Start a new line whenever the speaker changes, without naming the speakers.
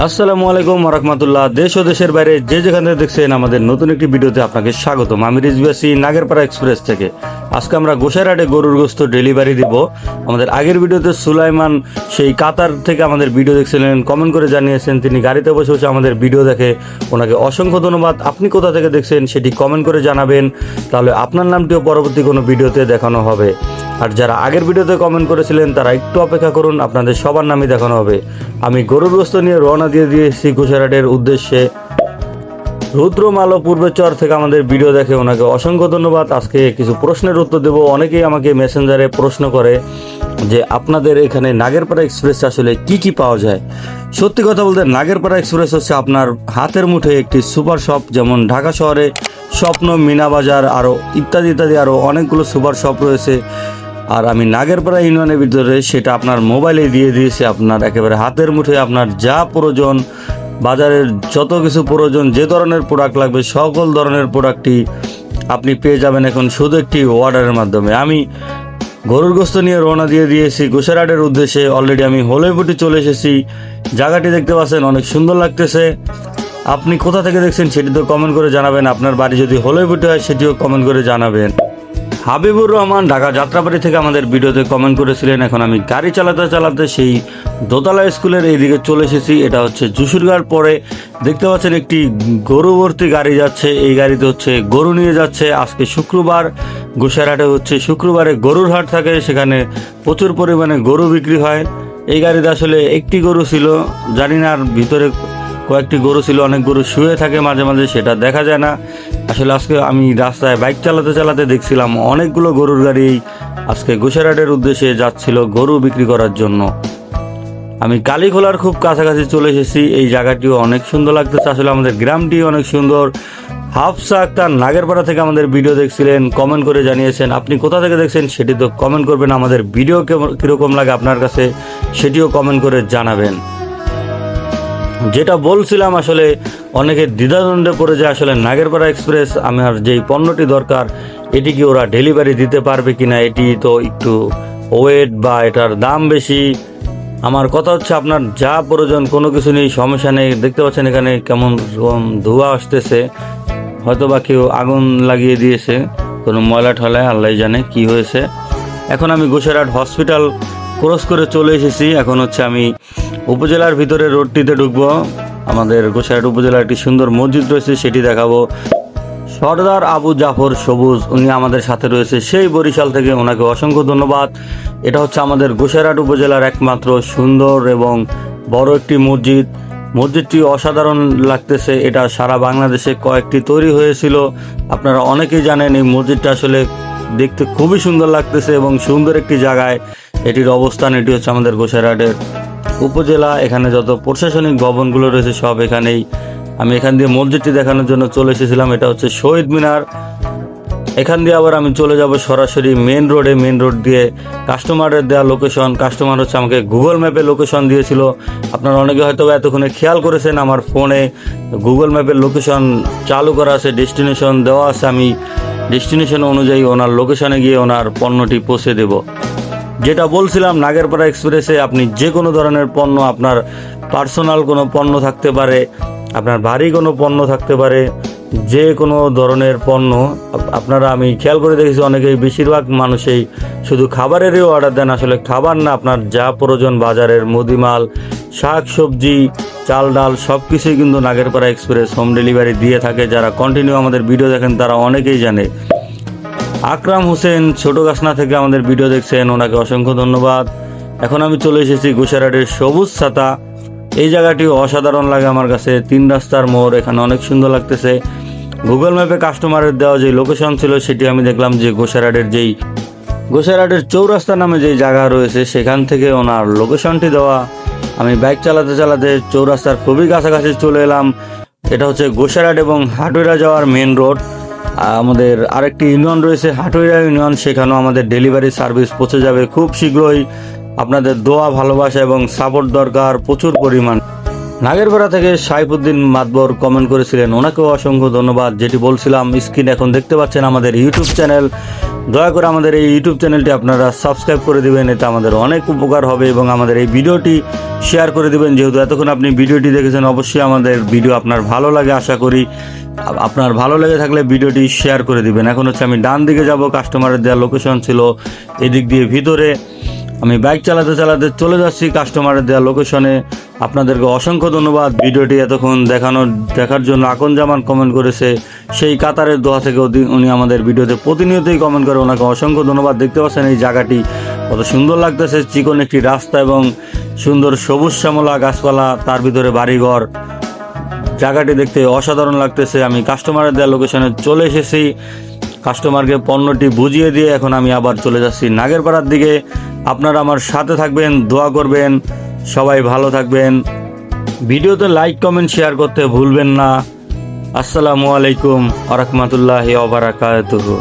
আসসালামু আলাইকুম রাহমাতুল্লাহ। দেশ ও দেশের বাইরে যে যেখানে দেখছেন আমাদের নতুন একটি ভিডিওতে আপনাকে স্বাগতম। আমি রিজভি নাগেরপাড়া এক্সপ্রেস থেকে। আজকে আমরা গোসাইরহাটে গরুর গোস্ত ডেলিভারি দিব। আমাদের আগের ভিডিওতে সুলাইমান সেই কাতার থেকে আমাদের ভিডিও দেখছিলেন, কমেন্ট করে জানিয়েছেন তিনি গাড়িতে বসে বসে আমাদের ভিডিও দেখে। ওনাকে অসংখ্য ধন্যবাদ। আপনি কোথা থেকে দেখছেন সেটি কমেন্ট করে জানাবেন, তাহলে আপনার নামটিও পরবর্তী কোনো ভিডিওতে দেখানো হবে। আর যারা আগের ভিডিওতে কমেন্ট করেছিলেন তারা একটু অপেক্ষা করুন, আপনাদের সবার নামই দেখানো হবে। আমি গরুর গোস্ত নিয়ে রওনা দিয়ে দিয়েছি গোসাইরহাটের উদ্দেশ্যে। রুদ্রমালো পূর্বেচর থেকে আমাদের ভিডিও দেখে, ওনাকে অসংখ্য ধন্যবাদ। আজকে কিছু প্রশ্নের উত্তর দেব। অনেকেই আমাকে মেসেঞ্জারে প্রশ্ন করে যে আপনাদের এখানে নাগেরপাড়া এক্সপ্রেস আসলে কি পাওয়া যায়। সত্যি কথা বলতে নাগেরপাড়া এক্সপ্রেস হচ্ছে আপনার হাতের মুঠে একটি সুপার শপ। যেমন ঢাকা শহরে স্বপ্ন, মিনা বাজার, আরও ইত্যাদি ইত্যাদি আরও অনেকগুলো সুপার শপ রয়েছে। আর আমি নাগেরপাড়া ইউনিয়নের ভিতরে সেটা আপনার মোবাইলে দিয়ে দিয়েছি। আপনার একেবারে হাতের মুঠে আপনার যা প্রয়োজন, বাজারের যত কিছু প্রয়োজন, যে ধরনের প্রোডাক্ট লাগবে সকল ধরনের প্রোডাক্টই আপনি পেয়ে যাবেন এখন শুধু একটি অর্ডারের মাধ্যমে। আমি গরুর গোস্ত নিয়ে রওনা দিয়ে দিয়েছি গোসাইরহাটের উদ্দেশ্যে। অলরেডি আমি হলইপুটি চলে এসেছি। জায়গাটি দেখতে পাচ্ছেন, অনেক সুন্দর লাগতেছে। আপনি কোথা থেকে দেখছেন সেটি তো কমেন্ট করে জানাবেন। আপনার বাড়ি যদি হলইপুটি হয় সেটিও কমেন্ট করে জানাবেন। হাবিবুর রহমান ঢাকা যাত্রাবাড়ি থেকে আমাদের ভিডিওতে কমেন্ট করেছিলেন। এখন আমি গাড়ি চালাতে চালাতে সেই দোতলা স্কুলের এইদিকে চলে এসেছি। এটা হচ্ছে যশোরঘাট পরে দেখতে পাচ্ছেন একটি গরু ভর্তি গাড়ি যাচ্ছে। এই গাড়িতে হচ্ছে গরু নিয়ে যাচ্ছে। আজকে শুক্রবার, গোসাইরহাটে হচ্ছে শুক্রবারে গরুর হাট থাকে, সেখানে প্রচুর পরিমাণে গরু বিক্রি হয়। এই গাড়িতে আসলে একটি গরু ছিল, জানি না, আর ভিতরে কয়েকটি গরু ছিল। অনেক গরু শুয়ে থাকে মাঝে মাঝে, সেটা দেখা যায় না। আসলে আজকে আমি রাস্তায় বাইক চালাতে চালাতে দেখছিলাম অনেকগুলো গরুর গাড়ি আজকে গোসাইরহাটের উদ্দেশ্যে যাচ্ছিল গরু বিক্রি করার জন্য। আমি কালীখোলার খুব কাছাকাছি চলে এসেছি। এই জায়গাটিও অনেক সুন্দর লাগতেছে। আসলে আমাদের গ্রামটি অনেক সুন্দর। হাফসা আক্তার নাগেরপাড়া থেকে আমাদের ভিডিও দেখছিলেন, কমেন্ট করে জানিয়েছেন। আপনি কোথা থেকে দেখছেন সেটি তো কমেন্ট করবেন। আমাদের ভিডিও কীরকম লাগে আপনার কাছে সেটিও কমেন্ট করে জানাবেন। যেটা বলছিলাম, আসলে অনেকে দ্বিধাদ্বন্দ্বে পড়ে যায় আসলে নাগেরপাড়া এক্সপ্রেস আমার যেই পণ্যটি দরকার এটি কি ওরা ডেলিভারি দিতে পারবে কিনা। এটি তো একটু ওয়েট বা এটার দাম বেশি। আমার কথা হচ্ছে আপনার যা প্রয়োজন কোনো কিছু নেই, সমস্যা নেই। দেখতে পাচ্ছেন এখানে কেমন ধোঁয়া আসতেছে, হয়তো বা কেউ আগুন লাগিয়ে দিয়েছে, কোনো ময়লা ঠলায়, আল্লাহ জানে কি হয়েছে। এখন আমি গোসাইরহাট হসপিটাল ক্রস করে চলে এসেছি। এখন হচ্ছে আমি উপজেলার ভিতরে রোডটিতে ঢুকবো। আমাদের গোসাইরহাট উপজেলার একটি সুন্দর মসজিদ রয়েছে, সেটি দেখাবো। সর্দার আবু জাফর সবুজ উনি আমাদের সাথে রয়েছে সেই বরিশাল থেকে, ওনাকে অসংখ্য ধন্যবাদ। এটা হচ্ছে আমাদের গোসাইরহাট উপজেলার একমাত্র সুন্দর এবং বড় একটি মসজিদ। মসজিদটি অসাধারণ লাগতেছে। এটা সারা বাংলাদেশে কয়েকটি তৈরি হয়েছিল, আপনারা অনেকেই জানেন। এই মসজিদটা আসলে দেখতে খুবই সুন্দর লাগতেছে এবং সুন্দর একটি জায়গায় এটির অবস্থান। এটি হচ্ছে আমাদের গোসাইরহাটের উপজেলা। এখানে যত প্রশাসনিক ভবনগুলো রয়েছে সব এখানেই। আমি এখান দিয়ে মসজিদটি দেখানোর জন্য চলে এসেছিলাম। এটা হচ্ছে শহীদ মিনার। এখান দিয়ে আবার আমি চলে যাব সরাসরি মেন রোডে। মেন রোড দিয়ে কাস্টমারের দেওয়া লোকেশন, কাস্টমার হচ্ছে আমাকে গুগল ম্যাপে লোকেশন দিয়েছিল। আপনারা অনেকে হয়তো এতক্ষণে খেয়াল করেছেন আমার ফোনে গুগল ম্যাপের লোকেশন চালু করা আছে, ডেস্টিনেশন দেওয়া আছে। আমি ডেস্টিনেশন অনুযায়ী ওনার লোকেশনে গিয়ে ওনার পণ্যটি পৌঁছে দেব। যেটা বলছিলাম, নাগেরপাড়া এক্সপ্রেসে আপনি যে কোনো ধরনের পণ্য, আপনার পার্সোনাল কোনো পণ্য থাকতে পারে, আপনার ভারী কোনো পণ্য থাকতে পারে, যে কোনো ধরনের পণ্য আপনারা, আমি খেয়াল করে দেখেছি অনেকেই, বেশিরভাগ মানুষই শুধু খাবারেরই অর্ডার দেন। আসলে খাবার না, আপনার যা প্রয়োজন বাজারের মুদিমাল, শাক সবজি, চাল ডাল সব কিছুই কিন্তু নাগেরপাড়া এক্সপ্রেস হোম ডেলিভারি দিয়ে থাকে। যারা কন্টিনিউ আমাদের ভিডিও দেখেন তারা অনেকেই জানে। আকরাম হোসেন ছোট গাছনা থেকে আমাদের ভিডিও দেখছেন, ওনাকে অসংখ্য ধন্যবাদ। এখন আমি চলে এসেছি গোসাইরহাটের সবুজ ছাতা। এই জায়গাটি অসাধারণ লাগে আমার কাছে। 3 রাস্তার মোড়, এখানে অনেক সুন্দর লাগতেছে। গুগল ম্যাপে কাস্টমারের দেওয়া যে লোকেশন ছিল সেটি আমি দেখলাম যে গোসাইরহাটের চৌরাস্তা নামে যেই জায়গা রয়েছে সেখান থেকে ওনার লোকেশনটি দেওয়া। আমি বাইক চালাতে চালাতে চৌরাস্তার খুবই কাছাকাছি চলে এলাম। এটা হচ্ছে গোসাইরহাট এবং হাটুইরা যাওয়ার মেন রোড। আমাদের আরেকটি ইউনিয়ন রয়েছে হাটুইরা ইউনিয়ন, সেখানেও আমাদের ডেলিভারি সার্ভিস পৌঁছে যাবে খুব শীঘ্রই। আপনাদের দোয়া, ভালোবাসা এবং সাপোর্ট দরকার প্রচুর পরিমাণ। নাগেরপাড়া থেকে সাইফুদ্দিন মাতবর কমেন্ট করেছিলেন, ওনাকেও অসংখ্য ধন্যবাদ। যেটি বলছিলাম, স্ক্রিন এখন দেখতে পাচ্ছেন আমাদের ইউটিউব চ্যানেল দয়া করে আমাদের এই ইউটিউব চ্যানেলটি আপনারা সাবস্ক্রাইব করে দিবেন, এতে আমাদের অনেক উপকার হবে এবং আমাদের এই ভিডিওটি শেয়ার করে দিবেন। যেহেতু এতক্ষণ আপনি ভিডিওটি দেখেছেন, অবশ্যই আমাদের ভিডিও আপনার ভালো লাগে আশা করি। আপনার ভালো লেগে থাকলে ভিডিওটি শেয়ার করে দিবেন। এখন হচ্ছে আমি ডান দিকে যাব, কাস্টমারের দেওয়া লোকেশন ছিল এদিক দিয়ে ভিতরে। আমি বাইক চালাতে চালাতে চলে যাচ্ছি কাস্টমারের দেওয়া লোকেশনে। আপনাদেরকে অসংখ্য ধন্যবাদ ভিডিওটি এতক্ষণ দেখার জন্য। আকন জামান কমেন্ট করেছে, সেই কাতারের দোয়া থেকে উনি আমাদের ভিডিওতে প্রতিনিয়তই কমেন্ট করে, ওনাকে অসংখ্য ধন্যবাদ। দেখতে পাচ্ছেন এই জায়গাটি কত সুন্দর লাগতেছে, চিকন একটি রাস্তা এবং সুন্দর সবুজ শ্যামলা গাছপালা, তার ভিতরে বাড়িঘর। জায়গাটি দেখতে অসাধারণ লাগতেছে। আমি কাস্টমারের দেওয়া লোকেশনে চলে এসেছি, কাস্টমারকে পণ্যটি বুঝিয়ে দিয়ে এখন আমি আবার চলে যাচ্ছি নাগেরপাড়ার দিকে। আপনারা আমার সাথে থাকবেন, দোয়া করবেন, সবাই ভালো থাকবেন। ভিডিওতে লাইক কমেন্ট শেয়ার করতে ভুলবেন না। আসসালামু আলাইকুম ওয়া রাহমাতুল্লাহি ওয়া বারাকাতুহু।